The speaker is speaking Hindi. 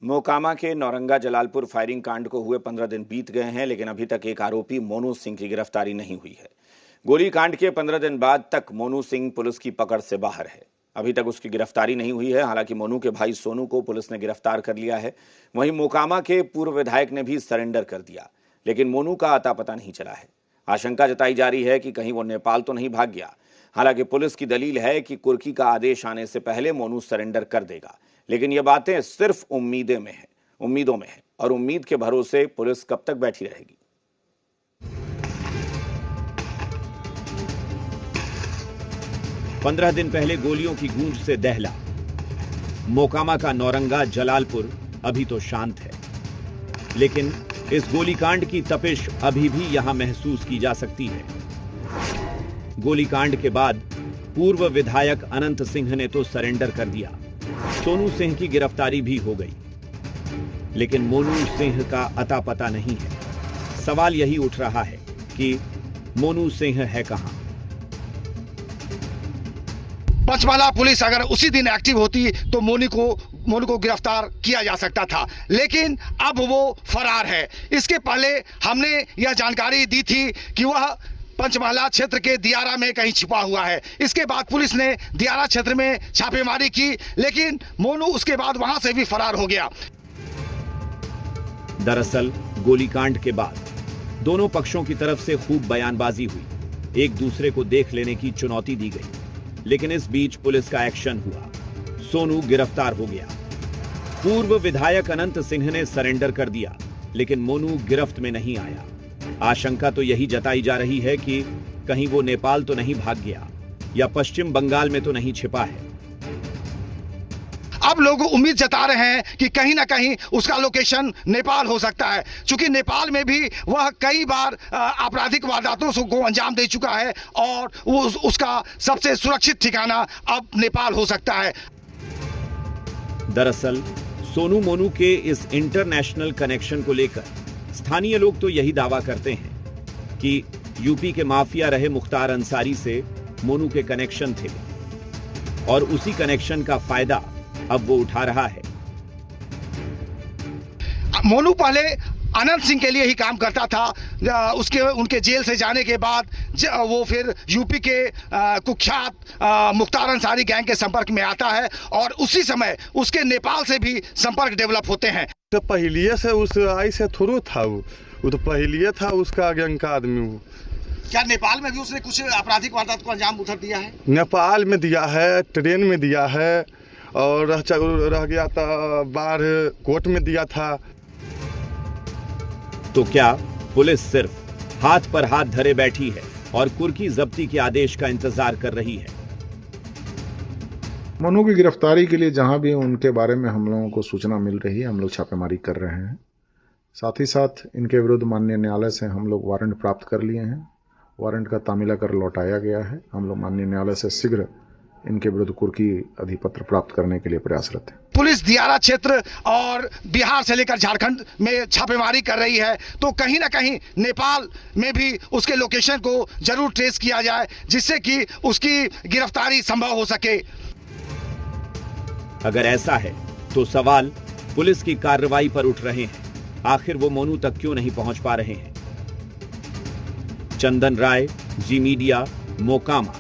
मोकामा के नौरंगा जलालपुर फायरिंग कांड को हुए 15 दिन बीत गए हैं, लेकिन अभी तक एक आरोपी मोनू सिंह की गिरफ्तारी नहीं हुई है। गोली कांड के 15 दिन बाद तक मोनू सिंह पुलिस की पकड़ से बाहर है। अभी तक उसकी गिरफ्तारी नहीं हुई है। हालांकि मोनू के भाई सोनू को पुलिस ने गिरफ्तार कर लिया है। वहीं मोकामा के पूर्व विधायक ने भी सरेंडर कर दिया, लेकिन मोनू का अता पता नहीं चला है। आशंका जताई जा रही है कि कहीं वो नेपाल तो नहीं भाग गया। हालांकि पुलिस की दलील है कि कुर्की का आदेश आने से पहले मोनू सरेंडर कर देगा, लेकिन ये बातें सिर्फ उम्मीदों में है और उम्मीद के भरोसे पुलिस कब तक बैठी रहेगी। पंद्रह दिन पहले गोलियों की गूंज से दहला मोकामा का नौरंगा जलालपुर अभी तो शांत है, लेकिन इस गोलीकांड की तपिश अभी भी यहां महसूस की जा सकती है। गोलीकांड के बाद पूर्व विधायक अनंत सिंह ने तो सरेंडर कर दिया, सोनू सिंह की गिरफ्तारी भी हो गई, लेकिन मोनू सिंह का अता पता नहीं है। सवाल यही उठ रहा है कि मोनू सिंह है कहां। पंचमहला पुलिस अगर उसी दिन एक्टिव होती तो मोनू को गिरफ्तार किया जा सकता था, लेकिन अब वो फरार है। इसके पहले हमने यह जानकारी दी थी कि वह पंचमहला क्षेत्र के दियारा में कहीं छिपा हुआ है। इसके बाद पुलिस ने दियारा क्षेत्र में छापेमारी की, लेकिन मोनू उसके बाद वहां से भी फरार हो गया। दरअसल गोलीकांड के बाद दोनों पक्षों की तरफ से खूब बयानबाजी हुई, एक दूसरे को देख लेने की चुनौती दी गई, लेकिन इस बीच पुलिस का एक्शन हुआ। सोनू गिरफ्तार हो गया। पूर्व विधायक अनंत सिंह ने सरेंडर कर दिया, लेकिन मोनू गिरफ्त में नहीं आया। आशंका तो यही जताई जा रही है कि कहीं वो नेपाल तो नहीं भाग गया या पश्चिम बंगाल में तो नहीं छिपा है। अब लोग उम्मीद जता रहे हैं कि कहीं ना कहीं उसका लोकेशन नेपाल हो सकता है, क्योंकि नेपाल में भी वह कई बार आपराधिक वारदातों को अंजाम दे चुका है और उसका सबसे सुरक्षित ठिकाना अब नेपाल हो सकता है। दरअसल सोनू मोनू के इस इंटरनेशनल कनेक्शन को लेकर स्थानीय लोग तो यही दावा करते हैं कि यूपी के माफिया रहे मुख्तार अंसारी से मोनू के कनेक्शन थे और उसी कनेक्शन का फायदा अब वो उठा रहा है। मोनू पहले अनंत सिंह के लिए ही काम करता था। उनके जेल से जाने के बाद वो फिर यूपी के कुख्यात मुख्तार अंसारी गैंग के संपर्क में आता है और उसी समय उसके नेपाल से भी संपर्क डेवलप होते हैं। तो पहले से उस आई से थोड़ा था, वो तो पहले था उसका गैंग का आदमी। क्या नेपाल में भी उसने कुछ आपराधिक वारदात को अंजाम उधर दिया है? नेपाल में दिया है, ट्रेन में दिया है और रह गया था बाहर कोर्ट में दिया था। तो क्या पुलिस सिर्फ हाथ पर हाथ धरे बैठी है और कुर्की जब्ती के आदेश का इंतजार कर रही है? मोनू की गिरफ्तारी के लिए जहां भी उनके बारे में हम लोगों को सूचना मिल रही है, हम लोग छापेमारी कर रहे हैं। साथ ही साथ इनके विरुद्ध माननीय न्यायालय से हम लोग वारंट प्राप्त कर लिए हैं। वारंट का तामीला कर लौटाया गया है। हम लोग माननीय न्यायालय से शीघ्र इनके विरुद्ध कुर्की अधिपत्र प्राप्त करने के लिए प्रयासरत है। पुलिस दियारा क्षेत्र और बिहार से लेकर झारखंड में छापेमारी कर रही है, तो कहीं ना कहीं नेपाल में भी उसके लोकेशन को जरूर ट्रेस किया जाए, जिससे कि उसकी गिरफ्तारी संभव हो सके। अगर ऐसा है तो सवाल पुलिस की कार्रवाई पर उठ रहे हैं। आखिर वो मोनू तक क्यों नहीं पहुंच पा रहे हैं? चंदन राय, जी मीडिया, मोकामा।